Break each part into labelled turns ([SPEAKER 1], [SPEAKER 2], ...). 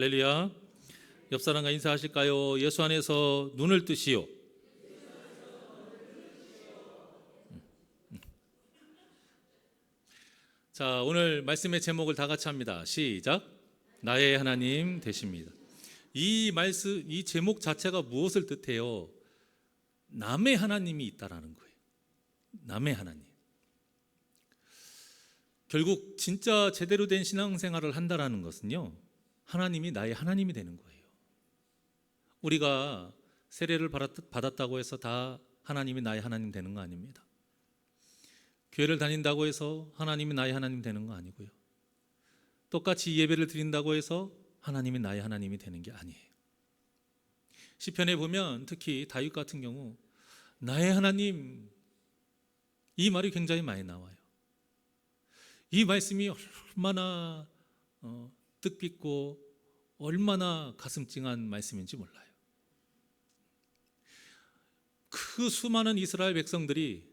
[SPEAKER 1] 할렐루야. 옆 사람과 인사하실까요? 예수 안에서 눈을 뜨시오. 자, 오늘 말씀의 제목을 다 같이 합니다. 시작. 나의 하나님 되십니다. 이 제목 자체가 무엇을 뜻해요? 남의 하나님이 있다라는 거예요. 남의 하나님. 결국 진짜 제대로 된 신앙생활을 한다라는 것은요, 하나님이 나의 하나님이 되는 거예요. 우리가 세례를 받았다고 해서 다 하나님이 나의 하나님 되는 거 아닙니다. 교회를 다닌다고 해서 하나님이 나의 하나님 되는 거 아니고요. 똑같이 예배를 드린다고 해서 하나님이 나의 하나님이 되는 게 아니에요. 시편에 보면 특히 다윗 같은 경우 나의 하나님, 이 말이 굉장히 많이 나와요. 이 말씀이 얼마나 뜻깊고 얼마나 가슴 찡한 말씀인지 몰라요. 그 수많은 이스라엘 백성들이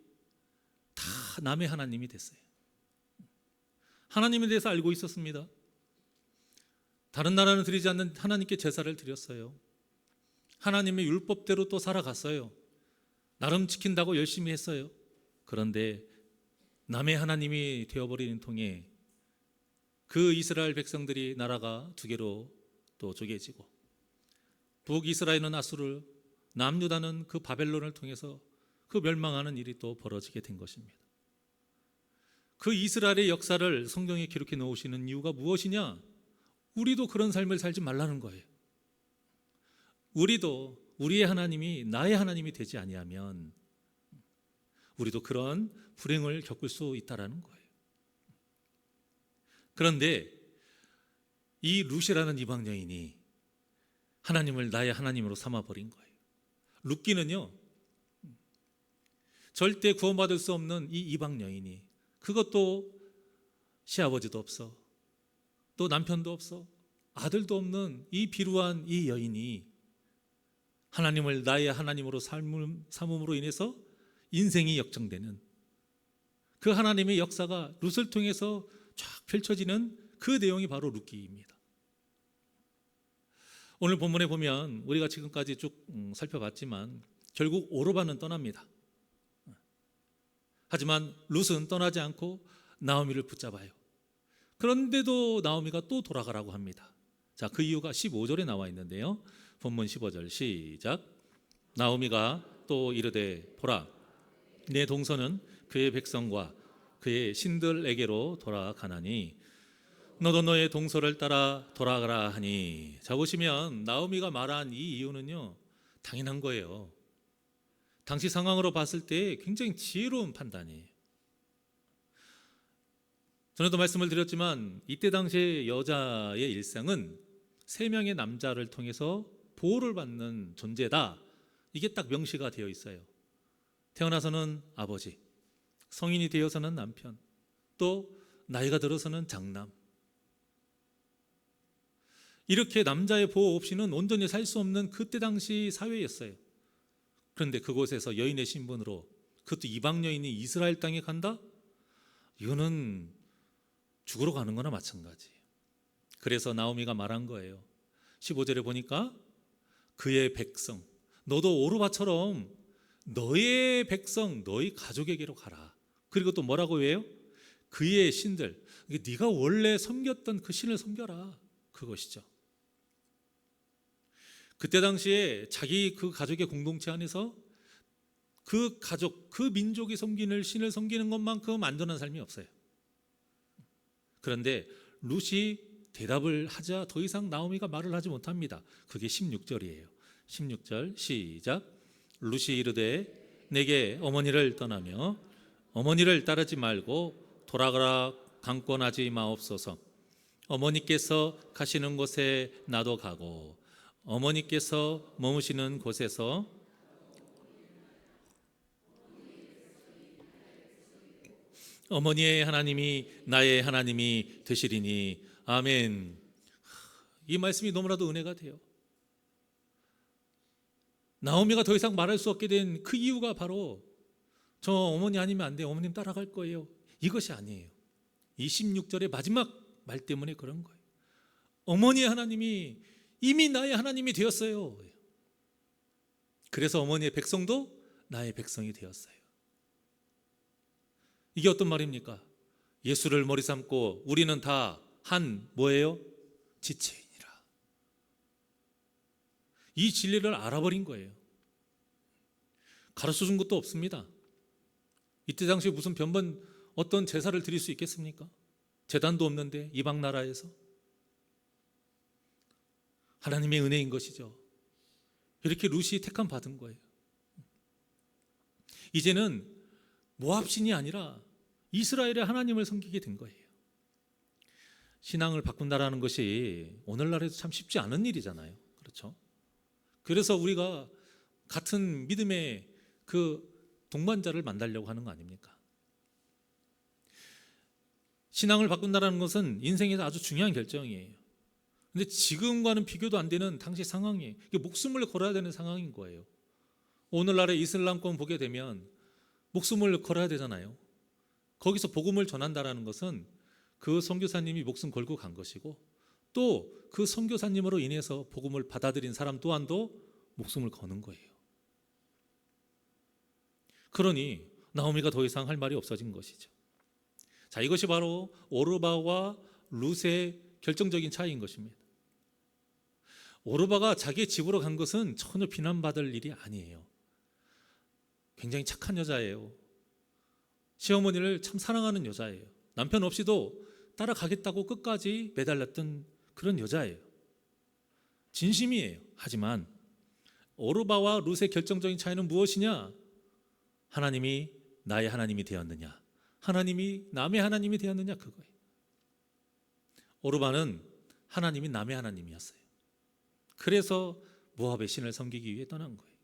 [SPEAKER 1] 다 남의 하나님이 됐어요. 하나님에 대해서 알고 있었습니다. 다른 나라는 드리지 않는 하나님께 제사를 드렸어요. 하나님의 율법대로 또 살아갔어요. 나름 지킨다고 열심히 했어요. 그런데 남의 하나님이 되어버리는 통에 그 이스라엘 백성들이 나라가 두 개로 또 쪼개지고, 북이스라엘은 아수르, 남유다는 그 바벨론을 통해서 그 멸망하는 일이 또 벌어지게 된 것입니다. 그 이스라엘의 역사를 성경에 기록해 놓으시는 이유가 무엇이냐? 우리도 그런 삶을 살지 말라는 거예요. 우리도 우리의 하나님이 나의 하나님이 되지 아니하면 우리도 그런 불행을 겪을 수 있다라는 거예요. 그런데 이 룻이라는 이방 여인이 하나님을 나의 하나님으로 삼아버린 거예요. 룻기는요, 절대 구원받을 수 없는 이 이방 여인이, 그것도 시아버지도 없어, 또 남편도 없어, 아들도 없는 이 비루한 이 여인이 하나님을 나의 하나님으로 삼음으로 인해서 인생이 역정되는 그 하나님의 역사가 룻을 통해서 쫙 펼쳐지는 그 내용이 바로 룻기입니다. 오늘 본문에 보면 우리가 지금까지 쭉 살펴봤지만 결국 오르바는 떠납니다. 하지만 룻은 떠나지 않고 나오미를 붙잡아요. 그런데도 나오미가 또 돌아가라고 합니다. 자, 그 이유가 15절에 나와 있는데요. 본문 15절 시작. 나오미가 또 이르되 보라, 내 동서는 그의 백성과 그의 신들에게로 돌아가나니 너도 너의 동서를 따라 돌아가라 하니. 자, 보시면 나오미가 말한 이 이유는요, 당연한 거예요. 당시 상황으로 봤을 때 굉장히 지혜로운 판단이에요. 전에도 말씀을 드렸지만 이때 당시의 여자의 일상은 3명의 남자를 통해서 보호를 받는 존재다, 이게 딱 명시가 되어 있어요. 태어나서는 아버지, 성인이 되어서는 남편, 또 나이가 들어서는 장남. 이렇게 남자의 보호 없이는 온전히 살 수 없는 그때 당시 사회였어요. 그런데 그곳에서 여인의 신분으로, 그것도 이방 여인이 이스라엘 땅에 간다? 이거는 죽으러 가는 거나 마찬가지예요. 그래서 나오미가 말한 거예요. 15절에 보니까 그의 백성, 너도 오르바처럼 너의 백성, 너희 가족에게로 가라. 그리고 또 뭐라고 해요? 그의 신들, 네가 원래 섬겼던 그 신을 섬겨라, 그것이죠. 그때 당시에 자기 그 가족의 공동체 안에서 그 가족, 그 민족이 섬기는 신을 섬기는 것만큼 안전한 삶이 없어요. 그런데 룻이 대답을 하자 더 이상 나오미가 말을 하지 못합니다. 그게 16절이에요. 16절 시작. 룻이 이르되 내게 어머니를 떠나며 어머니를 따르지 말고 돌아가라 강권하지 마옵소서. 어머니께서 가시는 곳에 나도 가고 어머니께서 머무시는 곳에서 어머니의 하나님이 나의 하나님이 되시리니. 아멘. 이 말씀이 너무나도 은혜가 돼요. 나오미가 더 이상 말할 수 없게 된 그 이유가 바로 저 어머니 아니면 안 돼요, 어머님 따라갈 거예요, 이것이 아니에요. 이 16절의 마지막 말 때문에 그런 거예요. 어머니의 하나님이 이미 나의 하나님이 되었어요. 그래서 어머니의 백성도 나의 백성이 되었어요. 이게 어떤 말입니까? 예수를 머리 삼고 우리는 다 한 뭐예요? 지체인이라. 이 진리를 알아버린 거예요. 가르쳐 준 것도 없습니다. 이때 당시에 무슨 변번 어떤 제사를 드릴 수 있겠습니까? 제단도 없는데 이방 나라에서. 하나님의 은혜인 것이죠. 이렇게 룻이 택함 받은 거예요. 이제는 모압신이 아니라 이스라엘의 하나님을 섬기게 된 거예요. 신앙을 바꾼다라는 것이 오늘날에도 참 쉽지 않은 일이잖아요. 그렇죠? 그래서 우리가 같은 믿음의 그 동반자를 만나려고 하는 거 아닙니까? 신앙을 바꾼다라는 것은 인생에서 아주 중요한 결정이에요. 근데 지금과는 비교도 안 되는 당시 상황이에요. 목숨을 걸어야 되는 상황인 거예요. 오늘날의 이슬람권 보게 되면 목숨을 걸어야 되잖아요. 거기서 복음을 전한다라는 것은 그 선교사님이 목숨 걸고 간 것이고 또 그 선교사님으로 인해서 복음을 받아들인 사람 또한도 목숨을 거는 거예요. 그러니 나오미가 더 이상 할 말이 없어진 것이죠. 자, 이것이 바로 오르바와 룻의 결정적인 차이인 것입니다. 오르바가 자기의 집으로 간 것은 전혀 비난받을 일이 아니에요. 굉장히 착한 여자예요. 시어머니를 참 사랑하는 여자예요. 남편 없이도 따라가겠다고 끝까지 매달렸던 그런 여자예요. 진심이에요. 하지만 오르바와 룻의 결정적인 차이는 무엇이냐? 하나님이 나의 하나님이 되었느냐, 하나님이 남의 하나님이 되었느냐, 그거예요. 오르바는 하나님이 남의 하나님이었어요. 그래서 모압의 신을 섬기기 위해 떠난 거예요.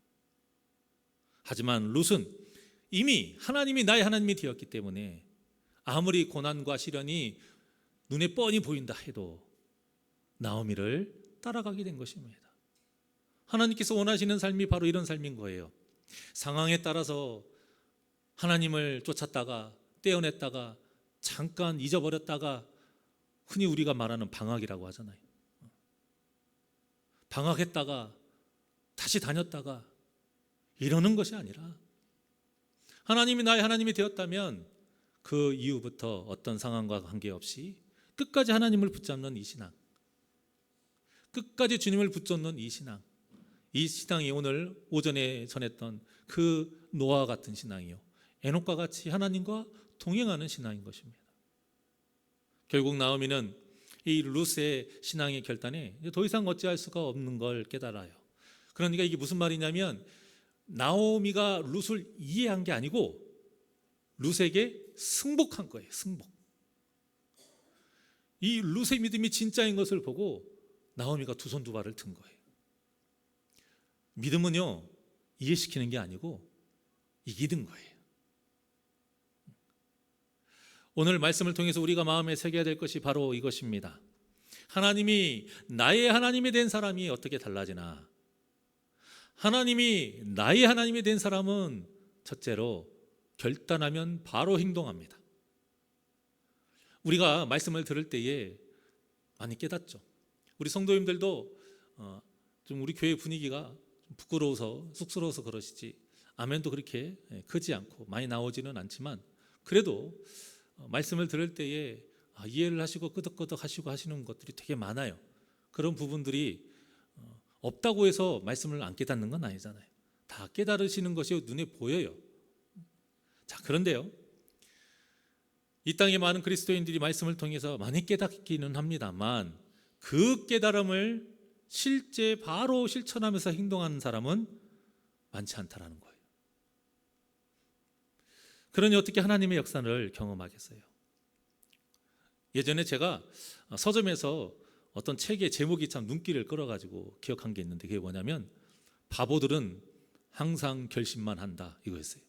[SPEAKER 1] 하지만 룻은 이미 하나님이 나의 하나님이 되었기 때문에 아무리 고난과 시련이 눈에 뻔히 보인다 해도 나오미를 따라가게 된 것입니다. 하나님께서 원하시는 삶이 바로 이런 삶인 거예요. 상황에 따라서 하나님을 쫓았다가 떼어냈다가 잠깐 잊어버렸다가 흔히 우리가 말하는 방학이라고 하잖아요. 방학했다가 다시 다녔다가 이러는 것이 아니라 하나님이 나의 하나님이 되었다면 그 이후부터 어떤 상황과 관계없이 끝까지 하나님을 붙잡는 이 신앙, 끝까지 주님을 붙잡는 이 신앙, 이 신앙이 오늘 오전에 전했던 그 노아와 같은 신앙이요, 에녹과 같이 하나님과 동행하는 신앙인 것입니다. 결국 나오미는 이 룻의 신앙의 결단에 더 이상 어찌할 수가 없는 걸 깨달아요. 그러니까 이게 무슨 말이냐면 나오미가 룻을 이해한 게 아니고 룻에게 승복한 거예요. 승복. 이 룻의 믿음이 진짜인 것을 보고 나오미가 두 손 두 발을 든 거예요. 믿음은요, 이해시키는 게 아니고 이기는 거예요. 오늘 말씀을 통해서 우리가 마음에 새겨야 될 것이 바로 이것입니다. 하나님이 나의 하나님이 된 사람이 어떻게 달라지나? 하나님이 나의 하나님이 된 사람은 첫째로 결단하면 바로 행동합니다. 우리가 말씀을 들을 때에 많이 깨닫죠. 우리 성도님들도 좀 우리 교회 분위기가 좀 부끄러워서 쑥스러워서 그러시지 아멘도 그렇게 크지 않고 많이 나오지는 않지만 그래도 말씀을 들을 때에 이해를 하시고 끄덕끄덕 하시고 하시는 것들이 되게 많아요. 그런 부분들이 없다고 해서 말씀을 안 깨닫는 건 아니잖아요. 다 깨달으시는 것이 눈에 보여요. 자, 그런데요, 이 땅에 많은 그리스도인들이 말씀을 통해서 많이 깨닫기는 합니다만 그 깨달음을 실제 바로 실천하면서 행동하는 사람은 많지 않다라는 거예요. 그러니 어떻게 하나님의 역사를 경험하겠어요? 예전에 제가 서점에서 어떤 책의 제목이 참 눈길을 끌어가지고 기억한 게 있는데 그게 뭐냐면 바보들은 항상 결심만 한다, 이거였어요.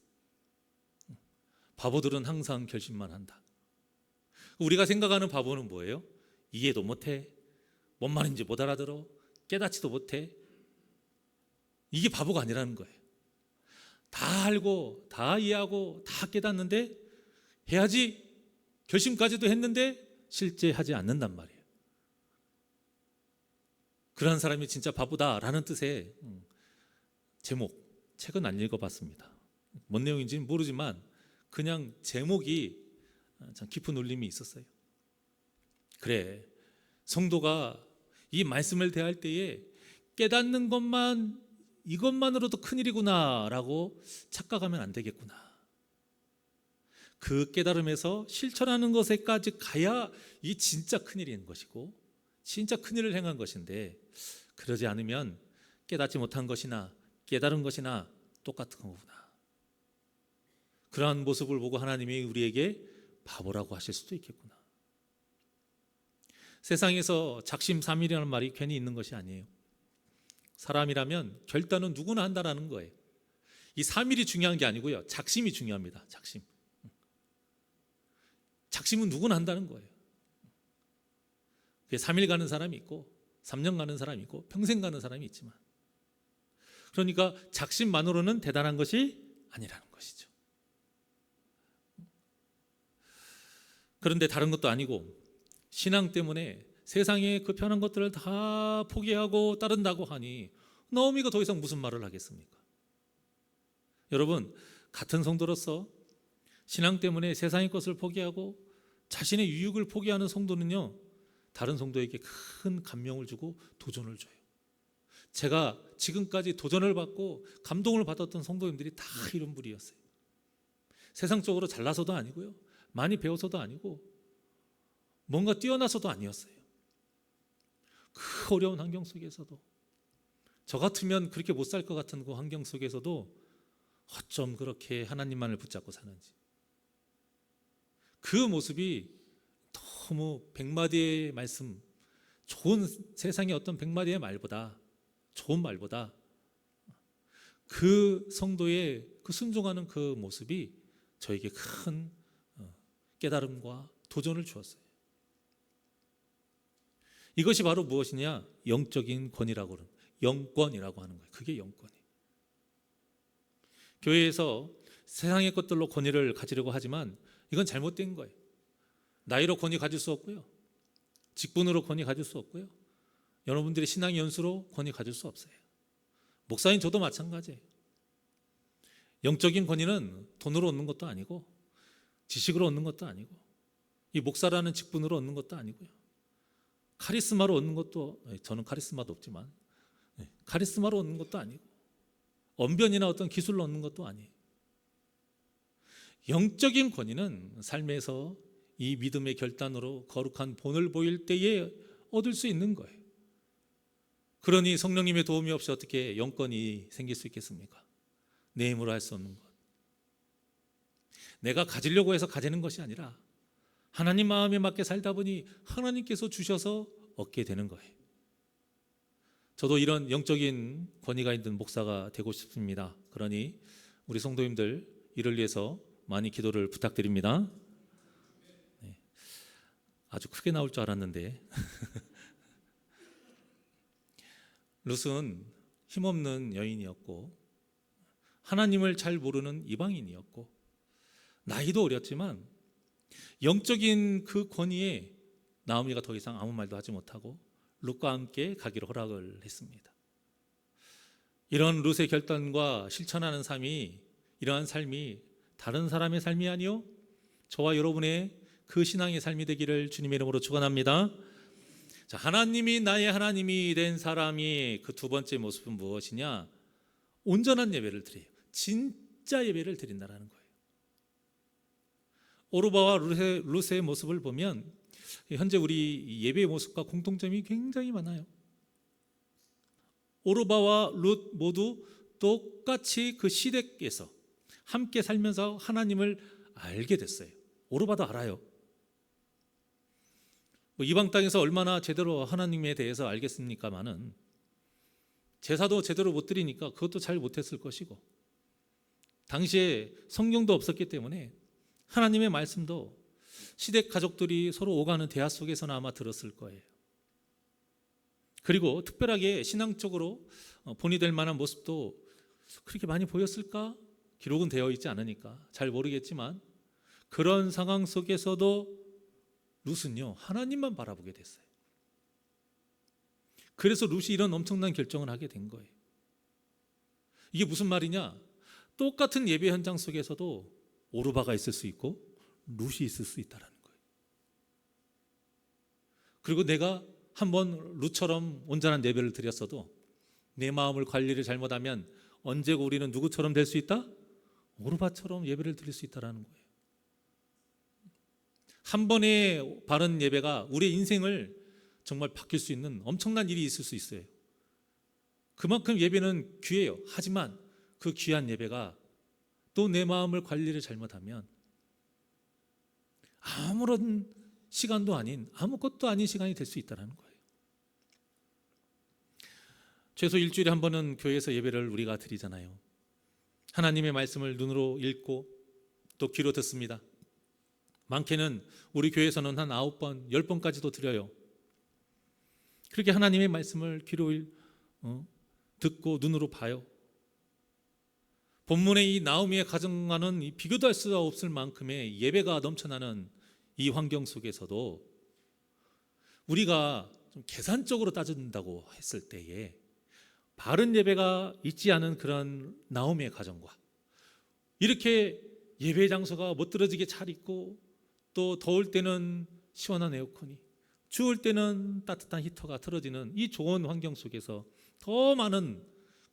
[SPEAKER 1] 바보들은 항상 결심만 한다. 우리가 생각하는 바보는 뭐예요? 이해도 못해, 뭔 말인지 못 알아들어, 깨닫지도 못해. 이게 바보가 아니라는 거예요. 다 알고 다 이해하고 다 깨닫는데 해야지 결심까지도 했는데 실제 하지 않는단 말이에요. 그러한 사람이 진짜 바보다라는 뜻의 제목, 책은 안 읽어봤습니다. 뭔 내용인지는 모르지만 그냥 제목이 참 깊은 울림이 있었어요. 그래, 성도가 이 말씀을 대할 때에 깨닫는 것만, 이것만으로도 큰일이구나 라고 착각하면 안 되겠구나. 그 깨달음에서 실천하는 것에까지 가야 이 진짜 큰일인 것이고 진짜 큰일을 행한 것인데, 그러지 않으면 깨닫지 못한 것이나 깨달은 것이나 똑같은 거구나. 그러한 모습을 보고 하나님이 우리에게 바보라고 하실 수도 있겠구나. 세상에서 작심삼일이라는 말이 괜히 있는 것이 아니에요. 사람이라면 결단은 누구나 한다라는 거예요. 이 3일이 중요한 게 아니고요, 작심이 중요합니다. 작심은 누구나 한다는 거예요. 3일 가는 사람이 있고 3년 가는 사람이 있고 평생 가는 사람이 있지만, 그러니까 작심만으로는 대단한 것이 아니라는 것이죠. 그런데 다른 것도 아니고 신앙 때문에 세상의 그 편한 것들을 다 포기하고 따른다고 하니 나오미가 더 이상 무슨 말을 하겠습니까? 여러분, 같은 성도로서 신앙 때문에 세상의 것을 포기하고 자신의 유익을 포기하는 성도는요, 다른 성도에게 큰 감명을 주고 도전을 줘요. 제가 지금까지 도전을 받고 감동을 받았던 성도님들이 다 이런 분이었어요. 세상적으로 잘나서도 아니고요, 많이 배워서도 아니고 뭔가 뛰어나서도 아니었어요. 그 어려운 환경 속에서도, 저 같으면 그렇게 못 살 것 같은 그 환경 속에서도 어쩜 그렇게 하나님만을 붙잡고 사는지, 그 모습이 너무 100마디의 말씀, 좋은 세상의 어떤 100마디의 말보다, 좋은 말보다 그 성도의 그 순종하는 그 모습이 저에게 큰 깨달음과 도전을 주었어요. 이것이 바로 무엇이냐? 영적인 권위라고 그러는, 영권이라고 하는 거예요. 그게 영권이에요. 교회에서 세상의 것들로 권위를 가지려고 하지만 이건 잘못된 거예요. 나이로 권위 가질 수 없고요, 직분으로 권위 가질 수 없고요, 여러분들의 신앙의 연수로 권위 가질 수 없어요. 목사인 저도 마찬가지예요. 영적인 권위는 돈으로 얻는 것도 아니고 지식으로 얻는 것도 아니고 이 목사라는 직분으로 얻는 것도 아니고요, 카리스마로 얻는 것도, 저는 카리스마도 없지만 카리스마로 얻는 것도 아니고 언변이나 어떤 기술로 얻는 것도 아니에요. 영적인 권위는 삶에서 이 믿음의 결단으로 거룩한 본을 보일 때에 얻을 수 있는 거예요. 그러니 성령님의 도움이 없이 어떻게 영권이 생길 수 있겠습니까? 내 힘으로 할 수 없는 것, 내가 가지려고 해서 가지는 것이 아니라 하나님 마음에 맞게 살다 보니 하나님께서 주셔서 얻게 되는 거예요. 저도 이런 영적인 권위가 있는 목사가 되고 싶습니다. 그러니 우리 성도님들 이를 위해서 많이 기도를 부탁드립니다. 네. 아주 크게 나올 줄 알았는데 룻은 힘없는 여인이었고 하나님을 잘 모르는 이방인이었고 나이도 어렸지만 영적인 그 권위에 나오미가 더 이상 아무 말도 하지 못하고 룻과 함께 가기로 허락을 했습니다. 이런 룻의 결단과 실천하는 삶이, 이러한 삶이 다른 사람의 삶이 아니요 저와 여러분의 그 신앙의 삶이 되기를 주님의 이름으로 축원합니다. 자, 하나님이 나의 하나님이 된 사람이 그 두 번째 모습은 무엇이냐? 온전한 예배를 드려요. 진짜 예배를 드린다라는 거예요. 오르바와 룻의 모습을 보면 현재 우리 예배의 모습과 공통점이 굉장히 많아요. 오르바와 룻 모두 똑같이 그 시댁에서 함께 살면서 하나님을 알게 됐어요. 오르바도 알아요. 이방 땅에서 얼마나 제대로 하나님에 대해서 알겠습니까마는 제사도 제대로 못 드리니까 그것도 잘 못했을 것이고 당시에 성경도 없었기 때문에 하나님의 말씀도 시댁 가족들이 서로 오가는 대화 속에서는 아마 들었을 거예요. 그리고 특별하게 신앙적으로 본이 될 만한 모습도 그렇게 많이 보였을까? 기록은 되어 있지 않으니까 잘 모르겠지만 그런 상황 속에서도 룻은요 하나님만 바라보게 됐어요. 그래서 룻이 이런 엄청난 결정을 하게 된 거예요. 이게 무슨 말이냐? 똑같은 예배 현장 속에서도 오르바가 있을 수 있고 룻이 있을 수 있다는 거예요. 그리고 내가 한번 룻처럼 온전한 예배를 드렸어도 내 마음을 관리를 잘못하면 언제고 우리는 누구처럼 될 수 있다? 오르바처럼 예배를 드릴 수 있다는 거예요. 한 번의 바른 예배가 우리의 인생을 정말 바뀔 수 있는 엄청난 일이 있을 수 있어요. 그만큼 예배는 귀해요. 하지만 그 귀한 예배가 또 내 마음을 관리를 잘못하면 아무런 시간도 아닌 아무것도 아닌 시간이 될 수 있다는 거예요. 최소 일주일에 한 번은 교회에서 예배를 우리가 드리잖아요. 하나님의 말씀을 눈으로 읽고 또 귀로 듣습니다. 많게는 우리 교회에서는 한 9번, 10번까지도 드려요. 그렇게 하나님의 말씀을 귀로 듣고 눈으로 봐요. 본문의 이 나오미의 가정과는 비교도 할 수 없을 만큼의 예배가 넘쳐나는 이 환경 속에서도 우리가 좀 계산적으로 따진다고 했을 때에 바른 예배가 있지 않은 그런 나오미의 가정과 이렇게 예배 장소가 멋들어지게 잘 있고 또 더울 때는 시원한 에어컨이, 추울 때는 따뜻한 히터가 틀어지는 이 좋은 환경 속에서 더 많은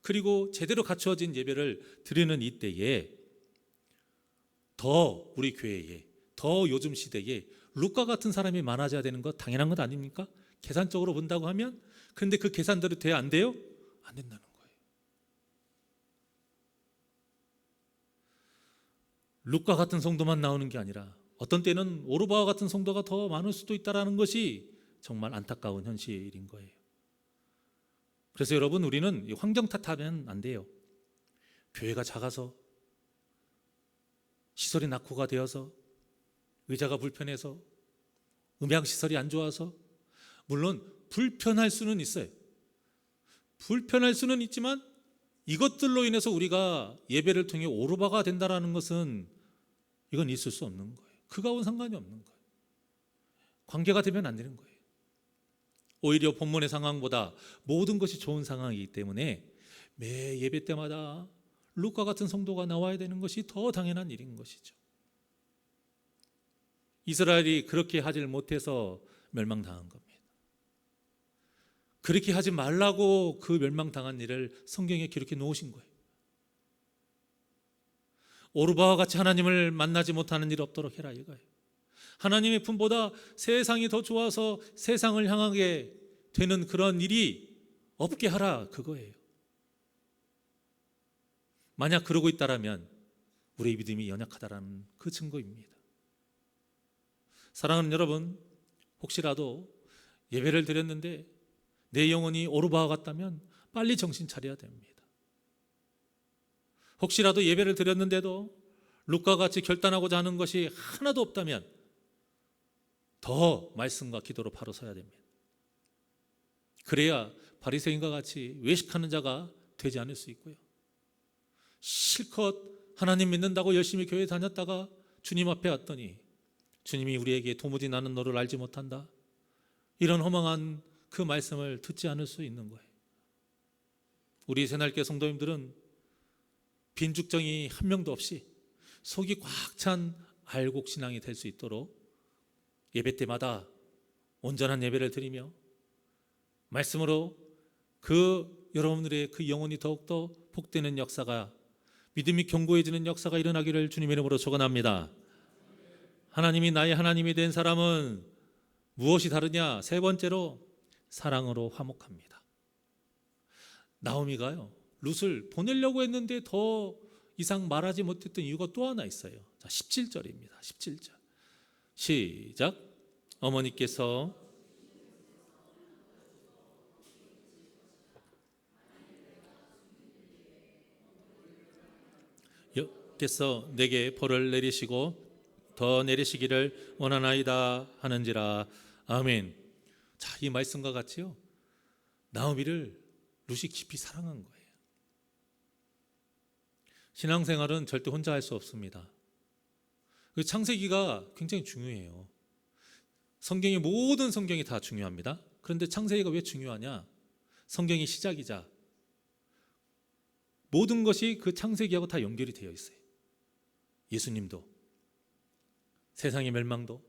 [SPEAKER 1] 그리고 제대로 갖추어진 예배를 드리는 이때에 더 우리 교회에 더 요즘 시대에 룻과 같은 사람이 많아져야 되는 것 당연한 것 아닙니까? 계산적으로 본다고 하면. 그런데 그 계산대로 돼야 안 돼요? 안 된다는 거예요. 룻과 같은 성도만 나오는 게 아니라 어떤 때는 오르바와 같은 성도가 더 많을 수도 있다는 것이 정말 안타까운 현실인 거예요. 그래서 여러분, 우리는 환경 탓하면 안 돼요. 교회가 작아서, 시설이 낙후가 되어서, 의자가 불편해서, 음향시설이 안 좋아서, 물론 불편할 수는 있어요. 불편할 수는 있지만 이것들로 인해서 우리가 예배를 통해 오르바가 된다는 것은 이건 있을 수 없는 거예요. 그거하고는 상관이 없는 거예요. 관계가 되면 안 되는 거예요. 오히려 본문의 상황보다 모든 것이 좋은 상황이기 때문에 매 예배 때마다 룻과 같은 성도가 나와야 되는 것이 더 당연한 일인 것이죠. 이스라엘이 그렇게 하질 못해서 멸망당한 겁니다. 그렇게 하지 말라고 그 멸망당한 일을 성경에 기록해 놓으신 거예요. 오르바와 같이 하나님을 만나지 못하는 일 없도록 해라 이거예요. 하나님의 품보다 세상이 더 좋아서 세상을 향하게 되는 그런 일이 없게 하라 그거예요. 만약 그러고 있다라면 우리의 믿음이 연약하다라는 그 증거입니다. 사랑하는 여러분, 혹시라도 예배를 드렸는데 내 영혼이 오르바와 같다면 빨리 정신 차려야 됩니다. 혹시라도 예배를 드렸는데도 룻과 같이 결단하고자 하는 것이 하나도 없다면 더 말씀과 기도로 바로 서야 됩니다. 그래야 바리새인과 같이 외식하는 자가 되지 않을 수 있고요. 실컷 하나님 믿는다고 열심히 교회 다녔다가 주님 앞에 왔더니 주님이 우리에게 도무지 나는 너를 알지 못한다, 이런 허망한 그 말씀을 듣지 않을 수 있는 거예요. 우리 새날교회 성도님들은 빈죽정이 한 명도 없이 속이 꽉 찬 알곡 신앙이 될 수 있도록 예배 때마다 온전한 예배를 드리며 말씀으로 그 여러분들의 그 영혼이 더욱더 복되는 역사가, 믿음이 견고해지는 역사가 일어나기를 주님의 이름으로 축원합니다. 하나님이 나의 하나님이 된 사람은 무엇이 다르냐? 세 번째로 사랑으로 화목합니다. 나오미가요, 룻을 보내려고 했는데 더 이상 말하지 못했던 이유가 또 하나 있어요. 자, 17절입니다. 17절 시작. 어머니께서 여께서 내게 벌을 내리시고 더 내리시기를 원하나이다 하는지라. 아멘. 자, 이 말씀과 같이요, 나오미를 룻이 깊이 사랑한 거예요. 신앙생활은 절대 혼자 할 수 없습니다. 창세기가 굉장히 중요해요. 성경의 모든 성경이 다 중요합니다. 그런데 창세기가 왜 중요하냐? 성경의 시작이자 모든 것이 그 창세기하고 다 연결이 되어 있어요. 예수님도, 세상의 멸망도,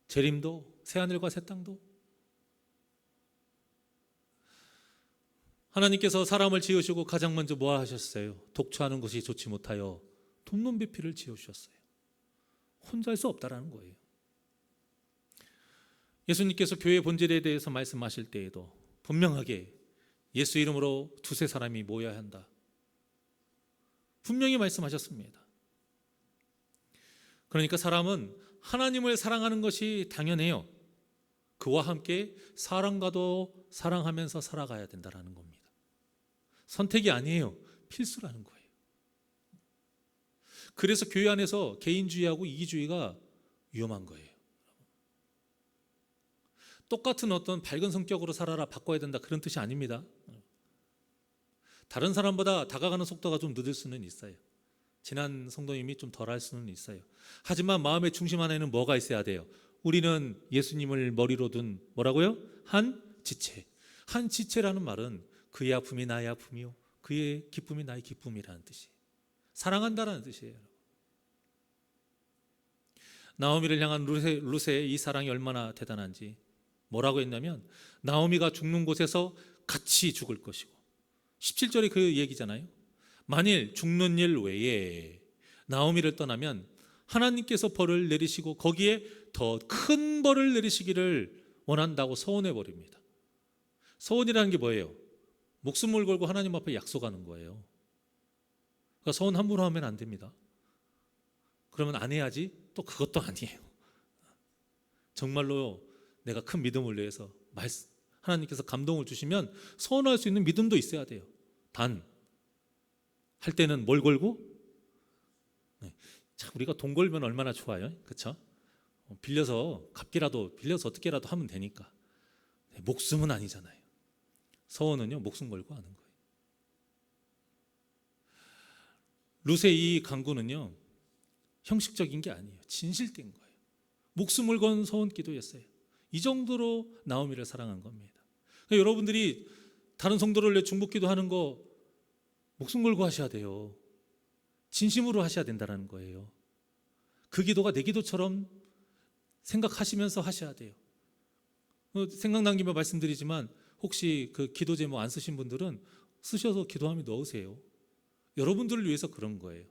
[SPEAKER 1] 재림도, 새하늘과 새 땅도. 하나님께서 사람을 지으시고 가장 먼저 뭐 하셨어요? 독초하는 것이 좋지 못하여 돈놈배피를 지으셨어요. 혼자 할 수 없다라는 거예요. 예수님께서 교회 본질에 대해서 말씀하실 때에도 분명하게 예수 이름으로 두세 사람이 모여야 한다, 분명히 말씀하셨습니다. 그러니까 사람은 하나님을 사랑하는 것이 당연해요. 그와 함께 사람과도 사랑하면서 살아가야 된다는 겁니다. 선택이 아니에요. 필수라는 거예요. 그래서 교회 안에서 개인주의하고 이기주의가 위험한 거예요. 똑같은 어떤 밝은 성격으로 살아라, 바꿔야 된다, 그런 뜻이 아닙니다. 다른 사람보다 다가가는 속도가 좀 늦을 수는 있어요. 지난 성도님이 좀 덜할 수는 있어요. 하지만 마음의 중심 안에는 뭐가 있어야 돼요? 우리는 예수님을 머리로 둔 뭐라고요? 한 지체. 한 지체라는 말은 그의 아픔이 나의 아픔이요, 그의 기쁨이 나의 기쁨이라는 뜻이에요. 사랑한다라는 뜻이에요. 나오미를 향한 룻의 이 사랑이 얼마나 대단한지 뭐라고 했냐면, 나오미가 죽는 곳에서 같이 죽을 것이고, 17절에 그 얘기잖아요. 만일 죽는 일 외에 나오미를 떠나면 하나님께서 벌을 내리시고 거기에 더 큰 벌을 내리시기를 원한다고 서원해 버립니다. 서원이라는 게 뭐예요? 목숨을 걸고 하나님 앞에 약속하는 거예요. 그러니까 서원 함부로 하면 안 됩니다. 그러면 안 해야지, 또 그것도 아니에요. 정말로 내가 큰 믿음을 위해서 하나님께서 감동을 주시면 서원할 수 있는 믿음도 있어야 돼요. 단, 할 때는 뭘 걸고? 참, 우리가 돈 걸면 얼마나 좋아요, 그렇죠? 빌려서 갚기라도, 빌려서 어떻게라도 하면 되니까. 목숨은 아니잖아요. 서원은요, 목숨 걸고 하는 거예요. 룻의 이 강구는요, 형식적인 게 아니에요. 진실된 거예요. 목숨을 건 서원 기도였어요. 이 정도로 나오미를 사랑한 겁니다. 그러니까 여러분들이 다른 성도를 위해 중보 기도하는 거 목숨 걸고 하셔야 돼요. 진심으로 하셔야 된다는 거예요. 그 기도가 내 기도처럼 생각하시면서 하셔야 돼요. 생각난 김에 말씀드리지만, 혹시 그 기도 제목 안 쓰신 분들은 쓰셔서 기도함에 넣으세요. 여러분들을 위해서 그런 거예요.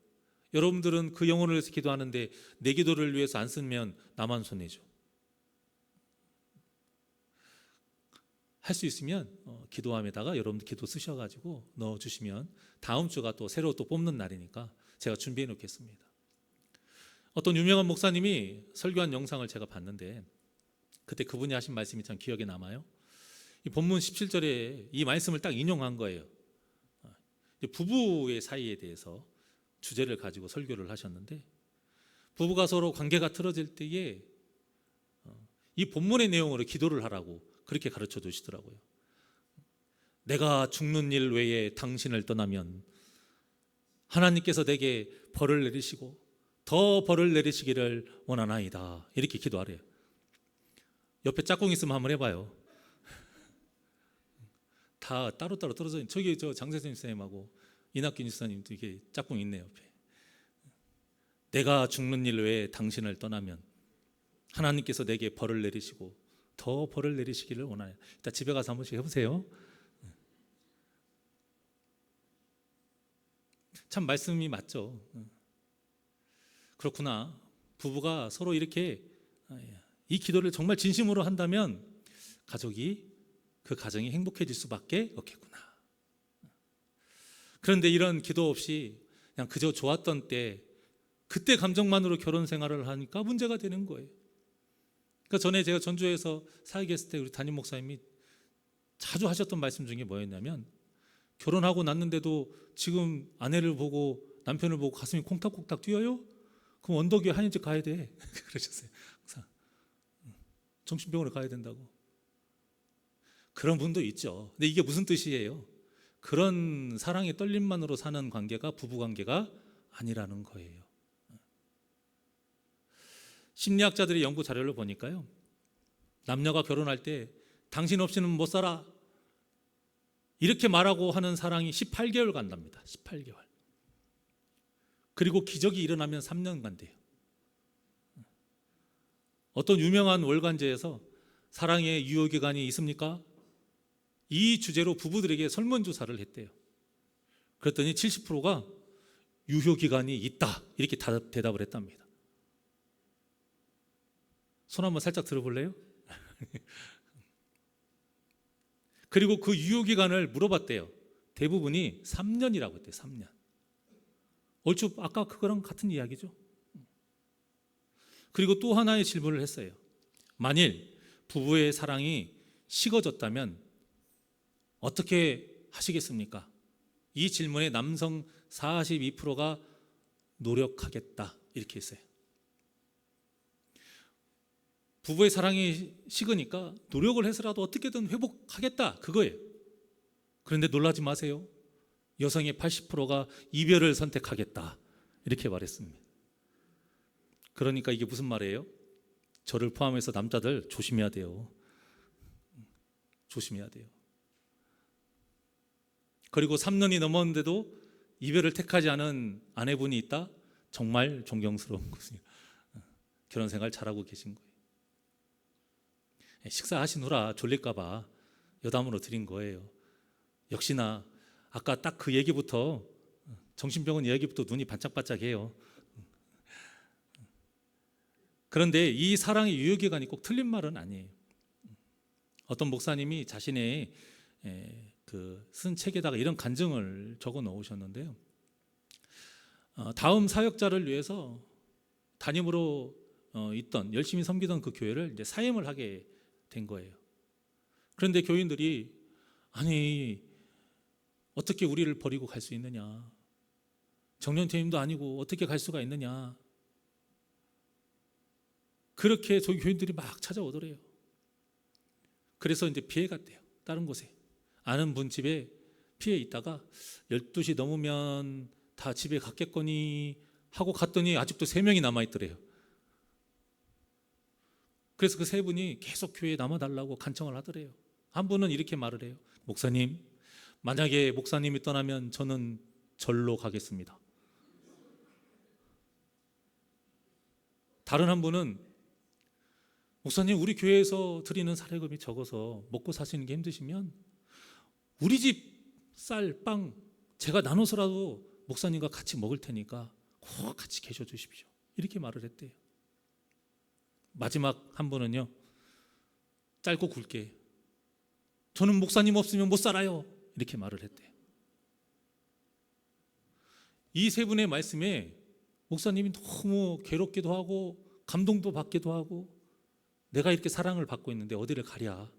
[SPEAKER 1] 여러분들은 그 영혼을 위해서 기도하는데 내 기도를 위해서 안 쓰면 나만 손해죠. 할 수 있으면 기도함에다가 여러분들 기도 쓰셔가지고 넣어주시면 다음 주가 또 새로 또 뽑는 날이니까 제가 준비해 놓겠습니다. 어떤 유명한 목사님이 설교한 영상을 제가 봤는데, 그때 그분이 하신 말씀이 참 기억에 남아요. 이 본문 17절에 이 말씀을 딱 인용한 거예요. 부부의 사이에 대해서 주제를 가지고 설교를 하셨는데, 부부가 서로 관계가 틀어질 때에 이 본문의 내용으로 기도를 하라고 그렇게 가르쳐 주시더라고요. 내가 죽는 일 외에 당신을 떠나면 하나님께서 내게 벌을 내리시고 더 벌을 내리시기를 원하나이다, 이렇게 기도하래요. 옆에 짝꿍 있으면 한번 해봐요. 다 따로따로 떨어져 있는, 저기 저 장세선 집사님하고 이낙균 집사님도 이게 짝꿍 있네요, 옆에. 내가 죽는 일 외에 당신을 떠나면 하나님께서 내게 벌을 내리시고 더 벌을 내리시기를 원하요. 일단 집에 가서 한 번씩 해보세요. 참 말씀이 맞죠. 그렇구나. 부부가 서로 이렇게 이 기도를 정말 진심으로 한다면 그 가정이 행복해질 수밖에 없겠구나. 그런데 이런 기도 없이 그냥 그저 좋았던 때, 그때 감정만으로 결혼 생활을 하니까 문제가 되는 거예요. 그러니까 전에 제가 전주에서 사역했을 때 우리 담임 목사님이 자주 하셨던 말씀 중에 뭐였냐면, 결혼하고 났는데도 지금 아내를 보고 남편을 보고 가슴이 콩닥콩닥 뛰어요? 그럼 언덕에 한인집 가야 돼. 그러셨어요. 항상 정신병원에 가야 된다고. 그런 분도 있죠. 근데 이게 무슨 뜻이에요? 그런 사랑의 떨림만으로 사는 관계가 부부관계가 아니라는 거예요. 심리학자들의 연구 자료를 보니까요, 남녀가 결혼할 때 당신 없이는 못 살아, 이렇게 말하고 하는 사랑이 18개월 간답니다. 18개월. 그리고 기적이 일어나면 3년간 돼요. 어떤 유명한 월간지에서 사랑의 유효기간이 있습니까? 이 주제로 부부들에게 설문조사를 했대요. 그랬더니 70%가 유효기간이 있다 이렇게 대답을 했답니다. 손 한번 살짝 들어볼래요? 그리고 그 유효기간을 물어봤대요. 대부분이 3년이라고 했대요. 3년. 얼추 아까 그거랑 같은 이야기죠. 그리고 또 하나의 질문을 했어요. 만일 부부의 사랑이 식어졌다면 어떻게 하시겠습니까? 이 질문에 남성 42%가 노력하겠다 이렇게 했어요. 부부의 사랑이 식으니까 노력을 해서라도 어떻게든 회복하겠다 그거예요. 그런데 놀라지 마세요. 여성의 80%가 이별을 선택하겠다 이렇게 말했습니다. 그러니까 이게 무슨 말이에요? 저를 포함해서 남자들 조심해야 돼요. 조심해야 돼요. 그리고 3년이 넘었는데도 이별을 택하지 않은 아내분이 있다? 정말 존경스러운 것이에요. 결혼 생활 잘하고 계신 거예요. 식사하신 후라 졸릴까 봐 여담으로 드린 거예요. 역시나 아까 딱 그 얘기부터, 정신병원 이야기부터 눈이 반짝반짝해요. 그런데 이 사랑의 유효기간이 꼭 틀린 말은 아니에요. 어떤 목사님이 자신의 쓴 책에다가 이런 간증을 적어 놓으셨는데요. 다음 사역자를 위해서 담임으로 있던, 열심히 섬기던 그 교회를 이제 사임을 하게 된 거예요. 그런데 교인들이 아니 어떻게 우리를 버리고 갈 수 있느냐, 정년퇴임도 아니고 어떻게 갈 수가 있느냐, 그렇게 저희 교인들이 막 찾아오더래요. 그래서 이제 피해 갔대요. 다른 곳에 아는 분 집에 피해 있다가 12시 넘으면 다 집에 갔겠거니 하고 갔더니 아직도 3명이 남아있더래요. 그래서 그 3분이 계속 교회에 남아달라고 간청을 하더래요. 한 분은 이렇게 말을 해요. 목사님, 만약에 목사님이 떠나면 저는 절로 가겠습니다. 다른 한 분은 목사님, 우리 교회에서 드리는 사례금이 적어서 먹고 사시는 게 힘드시면 우리 집 쌀, 빵 제가 나눠서라도 목사님과 같이 먹을 테니까 꼭 같이 계셔 주십시오. 이렇게 말을 했대요. 마지막 한 분은요, 짧고 굵게 저는 목사님 없으면 못 살아요. 이렇게 말을 했대요. 이 3분의 말씀에 목사님이 너무 괴롭기도 하고 감동도 받기도 하고 내가 이렇게 사랑을 받고 있는데 어디를 가랴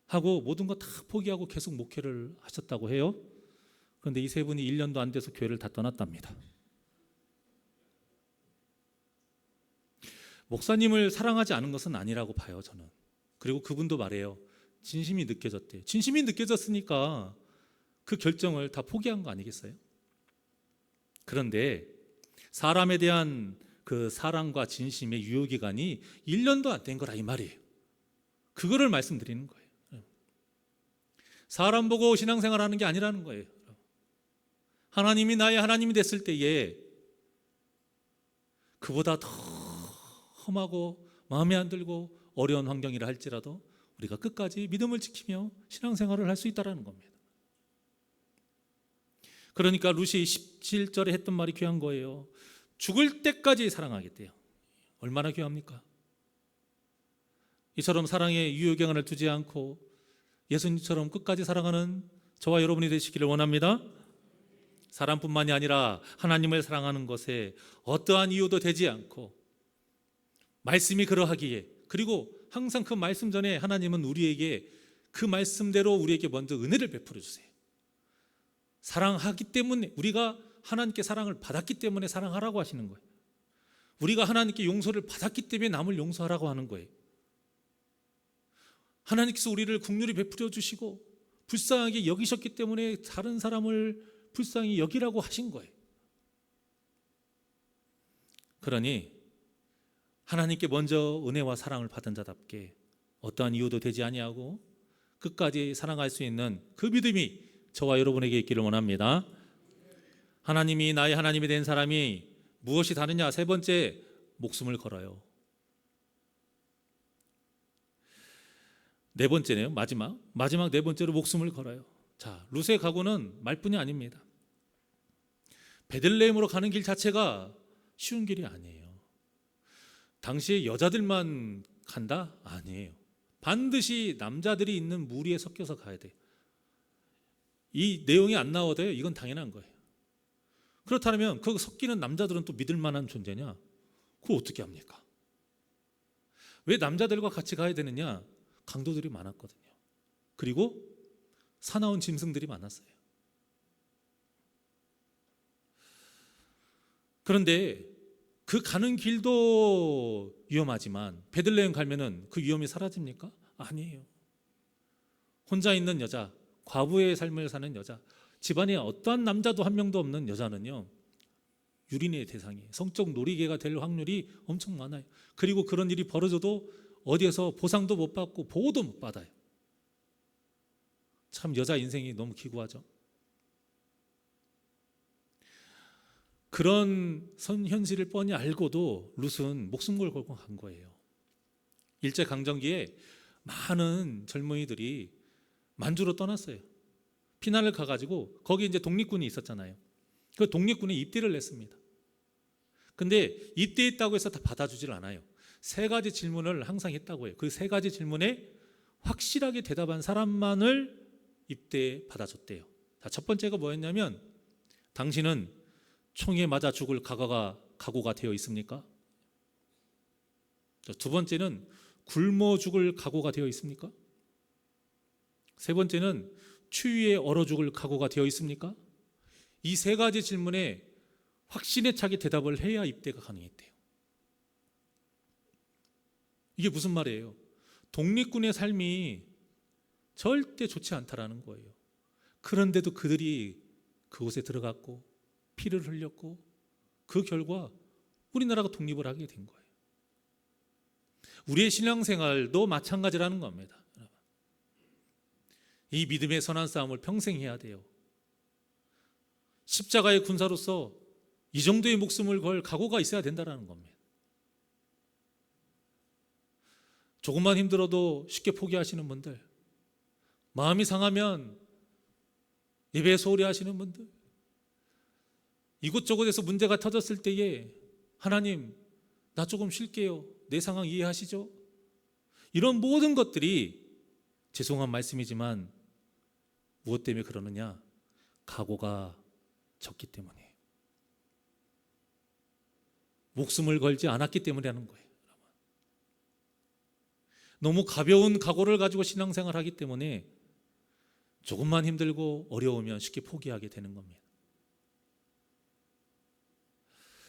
[SPEAKER 1] 하고 모든 거 다 포기하고 계속 목회를 하셨다고 해요. 그런데 이 3분이 1년도 안 돼서 교회를 다 떠났답니다. 목사님을 사랑하지 않은 것은 아니라고 봐요, 저는. 그리고 그분도 말해요. 진심이 느껴졌대요. 진심이 느껴졌으니까 그 결정을 다 포기한 거 아니겠어요? 그런데 사람에 대한 그 사랑과 진심의 유효기간이 1년도 안 된 거라 이 말이에요. 그거를 말씀드리는 거예요. 사람 보고 신앙생활하는 게 아니라는 거예요. 하나님이 나의 하나님이 됐을 때에 그보다 더 험하고 마음에 안 들고 어려운 환경이라 할지라도 우리가 끝까지 믿음을 지키며 신앙생활을 할 수 있다는 겁니다. 그러니까 루시 17절에 했던 말이 귀한 거예요. 죽을 때까지 사랑하겠대요. 얼마나 귀합니까? 이처럼 사랑의 유효기간을 두지 않고 예수님처럼 끝까지 사랑하는 저와 여러분이 되시기를 원합니다. 사람뿐만이 아니라 하나님을 사랑하는 것에 어떠한 이유도 되지 않고 말씀이 그러하기에, 그리고 항상 그 말씀 전에 하나님은 우리에게 그 말씀대로 우리에게 먼저 은혜를 베풀어 주세요. 사랑하기 때문에, 우리가 하나님께 사랑을 받았기 때문에 사랑하라고 하시는 거예요. 우리가 하나님께 용서를 받았기 때문에 남을 용서하라고 하는 거예요. 하나님께서 우리를 긍휼히 베풀어 주시고 불쌍하게 여기셨기 때문에 다른 사람을 불쌍히 여기라고 하신 거예요. 그러니 하나님께 먼저 은혜와 사랑을 받은 자답게 어떠한 이유도 되지 아니하고 끝까지 사랑할 수 있는 그 믿음이 저와 여러분에게 있기를 원합니다. 하나님이 나의 하나님이 된 사람이 무엇이 다르냐? 세 번째, 목숨을 걸어요. 네 번째네요. 마지막 네 번째로 목숨을 걸어요. 자, 룻의 각오는 말뿐이 아닙니다. 베들레헴으로 가는 길 자체가 쉬운 길이 아니에요. 당시에 여자들만 간다? 아니에요. 반드시 남자들이 있는 무리에 섞여서 가야 돼요. 이 내용이 안 나와도요, 이건 당연한 거예요. 그렇다면 그 섞이는 남자들은 또 믿을 만한 존재냐? 그거 어떻게 합니까? 왜 남자들과 같이 가야 되느냐? 강도들이 많았거든요. 그리고 사나운 짐승들이 많았어요. 그런데 그 가는 길도 위험하지만 베들레헴 가면은 그 위험이 사라집니까? 아니에요. 혼자 있는 여자, 과부의 삶을 사는 여자, 집안에 어떠한 남자도 한 명도 없는 여자는요, 유린의 대상이에요. 성적 놀이개가 될 확률이 엄청 많아요. 그리고 그런 일이 벌어져도 어디에서 보상도 못 받고 보호도 못 받아요. 참 여자 인생이 너무 기구하죠. 그런 현실을 뻔히 알고도 룻은 목숨 걸고 간 거예요. 일제강점기에 많은 젊은이들이 만주로 떠났어요. 피난을 가가지고 거기 이제 독립군이 있었잖아요. 그 독립군에 입대를 냈습니다. 근데 입대했다고 해서 다 받아주질 않아요. 세 가지 질문을 항상 했다고 해요. 그 세 가지 질문에 확실하게 대답한 사람만을 입대에 받아줬대요. 자, 첫 번째가 뭐였냐면, 당신은 총에 맞아 죽을 각오가 되어 있습니까? 두 번째는 굶어 죽을 각오가 되어 있습니까? 세 번째는 추위에 얼어 죽을 각오가 되어 있습니까? 이 세 가지 질문에 확신에 차게 대답을 해야 입대가 가능했대요. 이게 무슨 말이에요? 독립군의 삶이 절대 좋지 않다라는 거예요. 그런데도 그들이 그곳에 들어갔고 피를 흘렸고 그 결과 우리나라가 독립을 하게 된 거예요. 우리의 신앙생활도 마찬가지라는 겁니다. 이 믿음의 선한 싸움을 평생 해야 돼요. 십자가의 군사로서 이 정도의 목숨을 걸 각오가 있어야 된다는 겁니다. 조금만 힘들어도 쉽게 포기하시는 분들, 마음이 상하면 예배 소홀히 하시는 분들, 이곳저곳에서 문제가 터졌을 때에 하나님, 나 조금 쉴게요, 내 상황 이해하시죠? 이런 모든 것들이 죄송한 말씀이지만 무엇 때문에 그러느냐? 각오가 적기 때문이에요. 목숨을 걸지 않았기 때문에 하는 거예요. 너무 가벼운 각오를 가지고 신앙생활을 하기 때문에 조금만 힘들고 어려우면 쉽게 포기하게 되는 겁니다.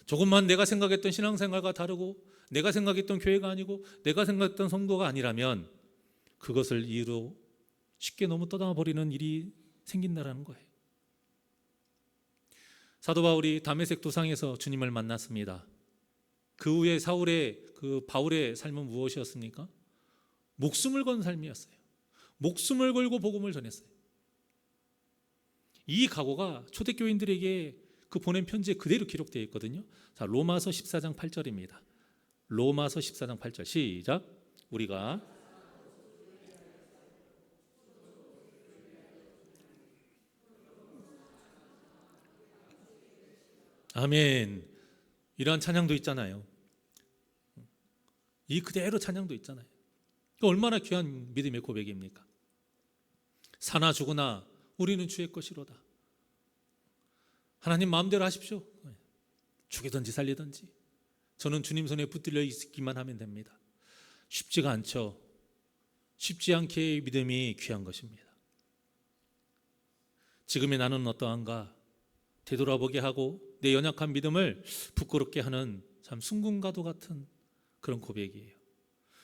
[SPEAKER 1] 조금만 내가 생각했던 신앙생활과 다르고 내가 생각했던 교회가 아니고 내가 생각했던 성도가 아니라면 그것을 이유로 쉽게 너무 떠나가 버리는 일이 생긴다는 거예요. 사도 바울이 다메섹 도상에서 주님을 만났습니다. 그 후에 바울의 삶은 무엇이었습니까? 목숨을 건 삶이었어요. 목숨을 걸고 복음을 전했어요. 이 각오가 초대교인들에게 그 보낸 편지에 그대로 기록되어 있거든요. 자, 로마서 14장 8절입니다. 로마서 14장 8절 시작. 우리가 아멘. 이러한 찬양도 있잖아요. 이 그대로 찬양도 있잖아요. 얼마나 귀한 믿음의 고백입니까? 사나 죽으나 우리는 주의 것이로다. 하나님 마음대로 하십시오. 죽이든지 살리든지 저는 주님 손에 붙들려 있기만 하면 됩니다. 쉽지가 않죠. 쉽지 않게 믿음이 귀한 것입니다. 지금의 나는 어떠한가 되돌아보게 하고 내 연약한 믿음을 부끄럽게 하는 참 순금과도 같은 그런 고백이에요.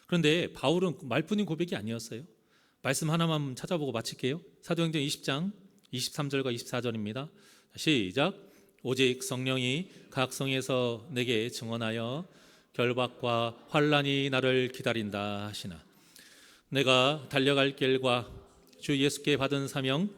[SPEAKER 1] 그런데 바울은 말뿐인 고백이 아니었어요. 말씀 하나만 찾아보고 마칠게요. 사도행전 20장 23절과 24절입니다. 시작. 오직 성령이 각 성에서 내게 증언하여 결박과 환난이 나를 기다린다 하시나 내가 달려갈 길과 주 예수께 받은 사명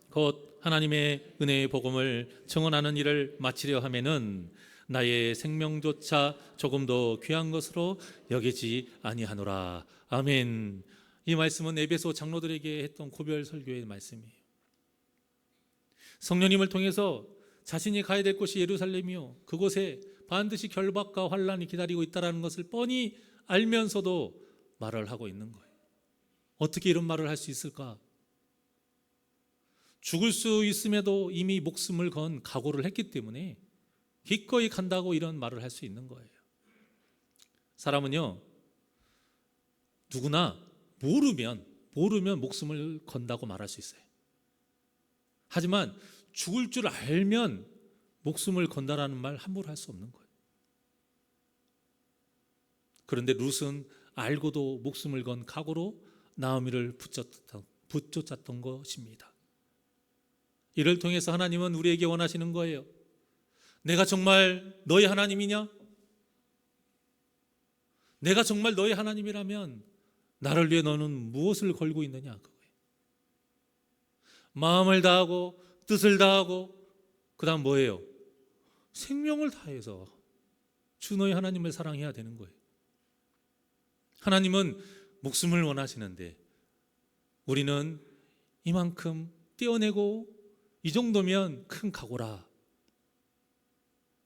[SPEAKER 1] 곧 하나님의 은혜의 복음을 증언하는 일을 마치려 하면은 나의 생명조차 조금 더 귀한 것으로 여기지 아니하노라. 아멘. 이 말씀은 에베소 장로들에게 했던 고별 설교의 말씀이에요. 성령님을 통해서 자신이 가야 될 곳이 예루살렘이요, 그곳에 반드시 결박과 환란이 기다리고 있다는 것을 뻔히 알면서도 말을 하고 있는 거예요. 어떻게 이런 말을 할 수 있을까? 죽을 수 있음에도 이미 목숨을 건 각오를 했기 때문에 기꺼이 간다고 이런 말을 할 수 있는 거예요. 사람은요, 누구나 모르면 목숨을 건다고 말할 수 있어요. 하지만 죽을 줄 알면 목숨을 건다라는 말 함부로 할 수 없는 거예요. 그런데 룻은 알고도 목숨을 건 각오로 나오미를 붙쫓았던 것입니다. 이를 통해서 하나님은 우리에게 원하시는 거예요. 내가 정말 너의 하나님이냐? 내가 정말 너의 하나님이라면 나를 위해 너는 무엇을 걸고 있느냐? 그거예요. 마음을 다하고 뜻을 다하고 그 다음 뭐예요? 생명을 다해서 주 너의 하나님을 사랑해야 되는 거예요. 하나님은 목숨을 원하시는데 우리는 이만큼 떼어내고 이 정도면 큰 각오라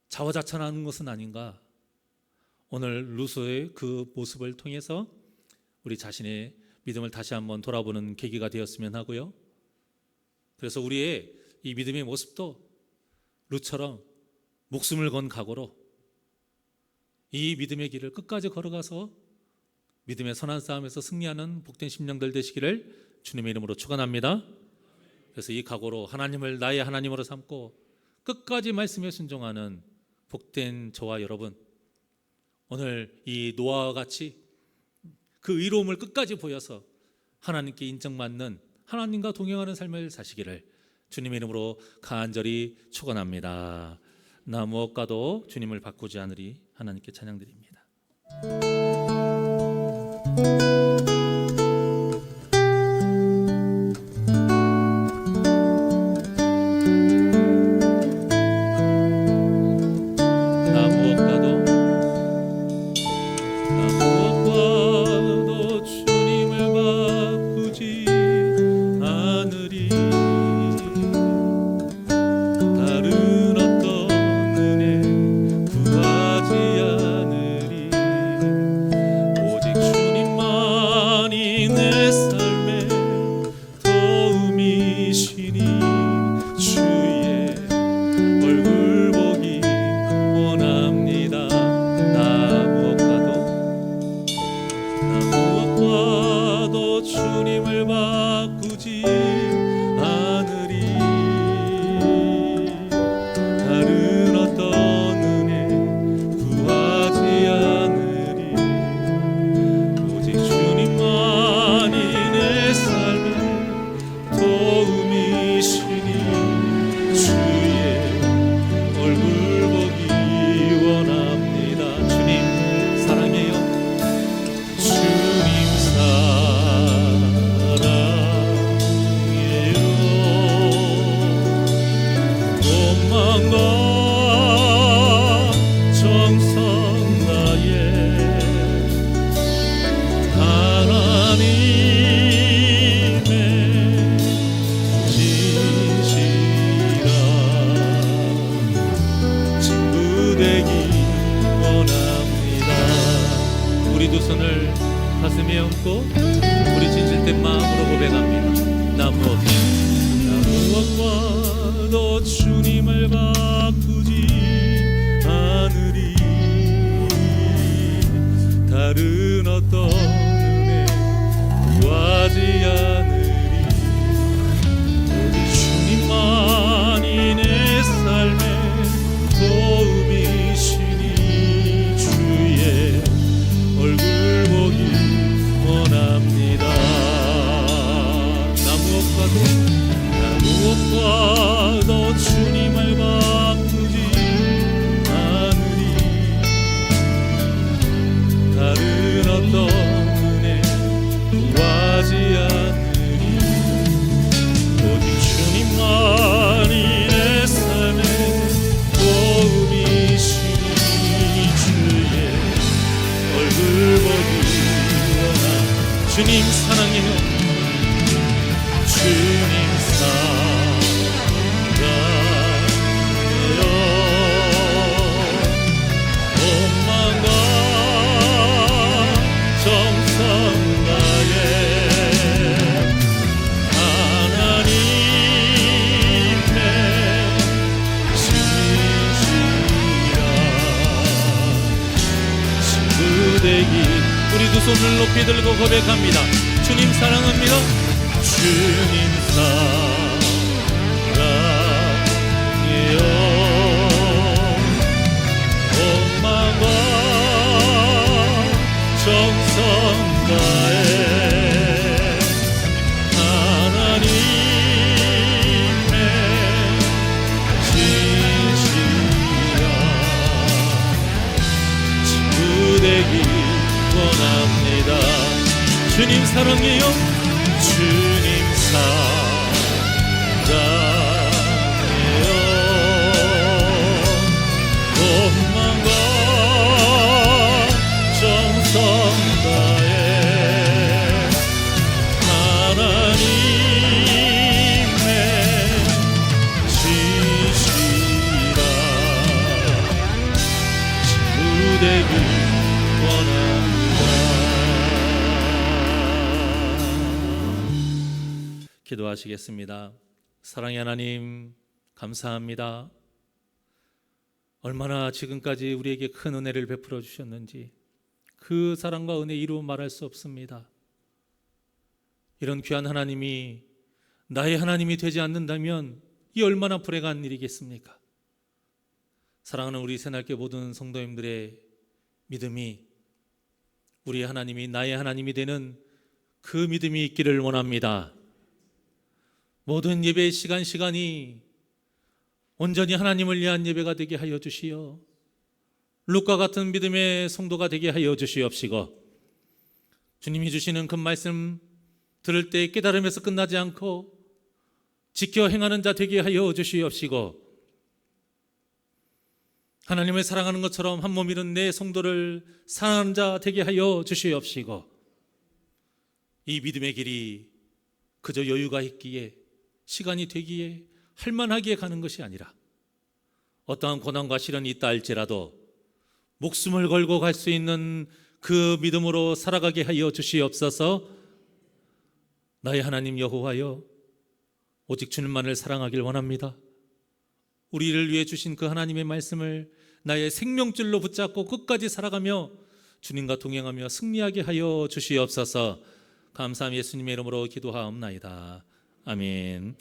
[SPEAKER 1] 자화자찬하는 것은 아닌가. 오늘 룻의 그 모습을 통해서 우리 자신의 믿음을 다시 한번 돌아보는 계기가 되었으면 하고요. 그래서 우리의 이 믿음의 모습도 룻처럼 목숨을 건 각오로 이 믿음의 길을 끝까지 걸어가서 믿음의 선한 싸움에서 승리하는 복된 심령들 되시기를 주님의 이름으로 축원합니다. 그래서 이 각오로 하나님을 나의 하나님으로 삼고 끝까지 말씀에 순종하는 복된 저와 여러분, 오늘 이 노아와 같이 그 의로움을 끝까지 보여서 하나님께 인정받는, 하나님과 동행하는 삶을 사시기를 주님의 이름으로 간절히 축원합니다. 나 무엇과도 주님을 바꾸지 않으리. 하나님께 찬양드립니다. 가슴에 얹고 우리 진실된 마음으로 고백합니다. 나 무엇과도 주님을 바꾸지 않으리. 다른 어떤 은혜 구하지 않으리. 오직 주님만이 내 삶의 도움이시니 주의 얼굴 보기 원합니다. 손을 높이 들고 고백합니다. 주님 사랑합니다. 주님 사랑해요. 온 마음과 정성 다해 하나님의 진실한 친구 되기 원합니다. 주님 사랑해요. 주님 사랑해요. 온 마음과 정성 다해 하나님의 진실한 친구 되기 원합니다. 기도하시겠습니다. 사랑의 하나님, 감사합니다. 얼마나 지금까지 우리에게 큰 은혜를 베풀어 주셨는지 그 사랑과 은혜 이루 말할 수 없습니다. 이런 귀한 하나님이 나의 하나님이 되지 않는다면 이 얼마나 불행한 일이겠습니까? 사랑하는 우리 새날개 모든 성도님들의 믿음이 우리 하나님이 나의 하나님이 되는 그 믿음이 있기를 원합니다. 모든 예배의 시간이 온전히 하나님을 위한 예배가 되게 하여 주시어 룻과 같은 믿음의 성도가 되게 하여 주시옵시고, 주님이 주시는 그 말씀 들을 때 깨달음에서 끝나지 않고 지켜 행하는 자 되게 하여 주시옵시고, 하나님을 사랑하는 것처럼 한 몸이는 내 성도를 사랑하는 자 되게 하여 주시옵시고, 이 믿음의 길이 그저 여유가 있기에 시간이 되기에 할만하기에 가는 것이 아니라 어떠한 고난과 시련이 있다 할지라도 목숨을 걸고 갈 수 있는 그 믿음으로 살아가게 하여 주시옵소서. 나의 하나님 여호와여, 오직 주님만을 사랑하길 원합니다. 우리를 위해 주신 그 하나님의 말씀을 나의 생명줄로 붙잡고 끝까지 살아가며 주님과 동행하며 승리하게 하여 주시옵소서. 감사함 예수님의 이름으로 기도하옵나이다. 아멘.